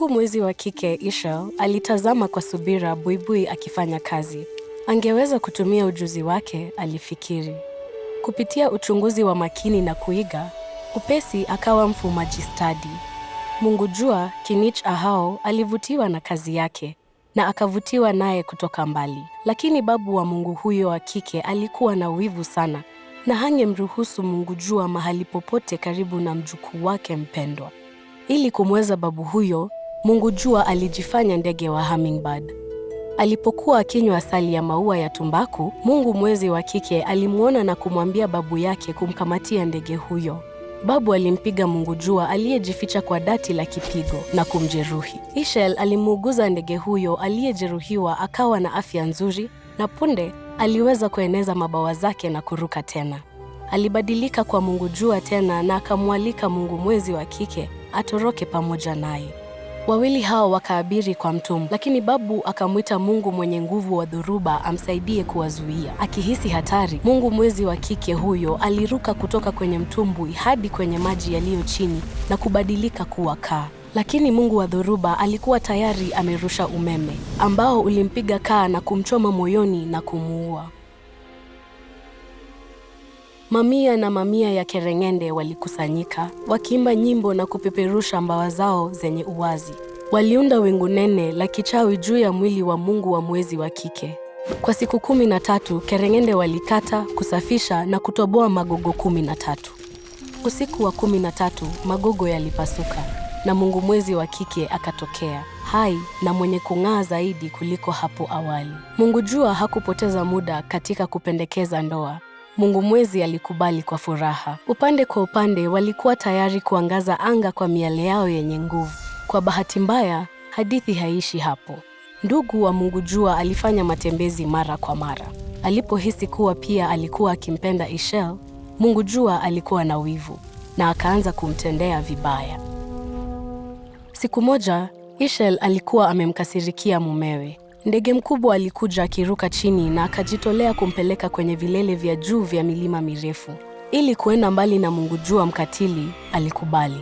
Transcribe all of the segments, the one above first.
Mungu mwezi wa kike Ishel alitazama kwa subira buibui akifanya kazi. Angeweza kutumia ujuzi wake, alifikiri. Kupitia uchunguzi wa makini na kuiga, upesi akawa mfumaji stadi. Mungu jua Kinich Ahau alivutiwa na kazi yake na akavutiwa naye kutoka mbali. Lakini babu wa Mungu huyo wa kike alikuwa na wivu sana na hangemruhusu Mungu jua mahali popote karibu na mjukuu wake mpendwa. Ili kumweza babu huyo, Mungu jua alijifanya ndege wa hummingbird. Alipokuwa akinywa asali ya maua ya tumbaku, Mungu mwezi wa kike alimwona na kumwambia babu yake kumkamatia ndege huyo. Babu alimpiga Mungu jua aliyejificha kwa dati la kipigo na kumjeruhi. Ishel alimuuguza ndege huyo aliyejeruhiwa akawa na afya nzuri na punde aliweza kueneza mabawa zake na kuruka tena. Alibadilika kwa Mungu jua tena na akamwalika Mungu mwezi wa kike atoroke pamoja naye. Wawili hao wakaabiri kwa mtumbwi, lakini babu akamwita Mungu mwenye nguvu wa dhoruba amsaidie kuwazuia. Akihisi hatari, Mungu mwezi wa kike huyo aliruka kutoka kwenye mtumbwi hadi kwenye maji yaliyo chini na kubadilika kuwa kaa. Lakini Mungu wa dhoruba alikuwa tayari amerusha umeme ambao ulimpiga kaa na kumchoma moyoni na kumuua. Mamia na mamia ya kerengende walikusanyika, wakiimba nyimbo na kupeperusha mbawa zao zenye uwazi. Waliunda wingu nene la kichawi juu ya mwili wa Mungu wa mwezi wa kike. Kwa siku 13, kerengende walikata, kusafisha na kutoboa magogo 13. Usiku wa 13, magogo yalipasuka na Mungu mwezi wa kike akatokea, hai na mwenye kung'aa zaidi kuliko hapo awali. Mungu jua hakupoteza muda katika kupendekeza ndoa. Mungu mwezi alikubali kwa furaha. Upande kwa upande walikuwa tayari kuangaza anga kwa miale yao yenye nguvu. Kwa bahati mbaya, hadithi haishi hapo. Ndugu wa Mungu jua alifanya matembezi mara kwa mara. Alipohisi kuwa pia alikuwa akimpenda Ishel, Mungu jua alikuwa na wivu na akaanza kumtendea vibaya. Siku moja, Ishel alikuwa amemkasirikia mumewe. Ndege mkubwa alikuja akiruka chini na akajitolea kumpeleka kwenye vilele vya juu vya milima mirefu. Ili kuenda mbali na Mungu jua mkatili, alikubali.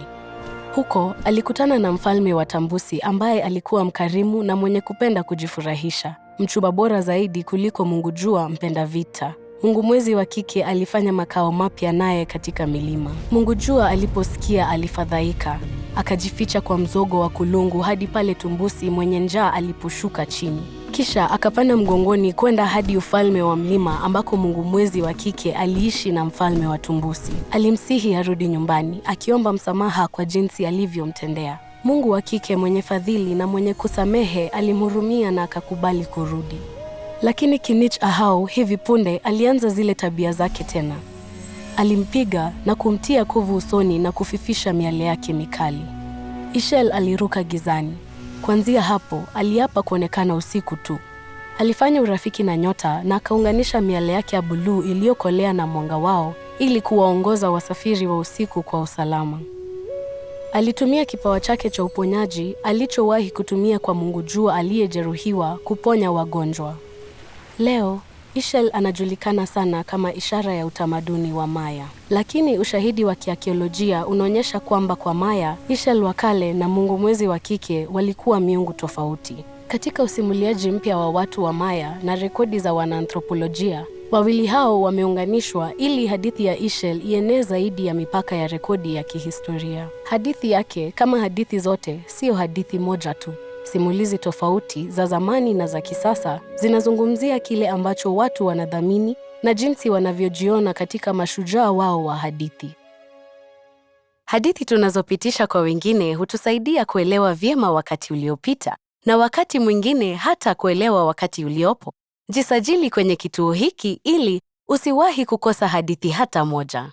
Huko alikutana na mfalme wa Tambusi ambaye alikuwa mkarimu na mwenye kupenda kujifurahisha, mchumba bora zaidi kuliko Mungu jua mpenda vita. Mungu mwezi wa kike alifanya makao mapya naye katika milima. Mungu jua aliposikia alifadhaika, akajificha kwa mzogo wa kulungu hadi pale Tumbusi mwenye njaa aliposhuka chini. Kisha akapanda mgongoni kwenda hadi ufalme wa mlima ambako Mungu mwezi wa kike aliishi na mfalme wa Tumbusi. Alimsihi arudi nyumbani, akiomba msamaha kwa jinsi alivyomtendea. Mungu wa kike mwenye fadhili na mwenye kusamehe alimhurumia na akakubali kurudi. Lakini Kinich Ahau hivi punde alianza zile tabia zake tena. Alimpiga na kumtia kovu usoni na kufifisha miale yake mikali. Ishel aliruka gizani. Kuanzia hapo, aliapa kuonekana usiku tu. Alifanya urafiki na nyota na akaunganisha miale yake ya buluu iliyokolea na mwanga wao ili kuwaongoza wasafiri wa usiku kwa usalama. Alitumia kipawa chake cha uponyaji alichowahi kutumia kwa Mungu jua aliyejeruhiwa kuponya wagonjwa. Leo, Ishel anajulikana sana kama ishara ya utamaduni wa Maya. Lakini ushahidi wa kiakiolojia unaonyesha kwamba kwa Maya, Ishel wa kale na Mungu mwezi wa kike walikuwa miungu tofauti. Katika usimuliaji mpya wa watu wa Maya na rekodi za wanaanthropolojia, wawili hao wameunganishwa ili hadithi ya Ishel ienee zaidi ya mipaka ya rekodi ya kihistoria. Hadithi yake, kama hadithi zote, sio hadithi moja tu. Simulizi tofauti za zamani na za kisasa zinazungumzia kile ambacho watu wanadhamini na jinsi wanavyojiona katika mashujaa wao wa hadithi. Hadithi tunazopitisha kwa wengine hutusaidia kuelewa vyema wakati uliopita na wakati mwingine hata kuelewa wakati uliopo. Jisajili kwenye kituo hiki ili usiwahi kukosa hadithi hata moja.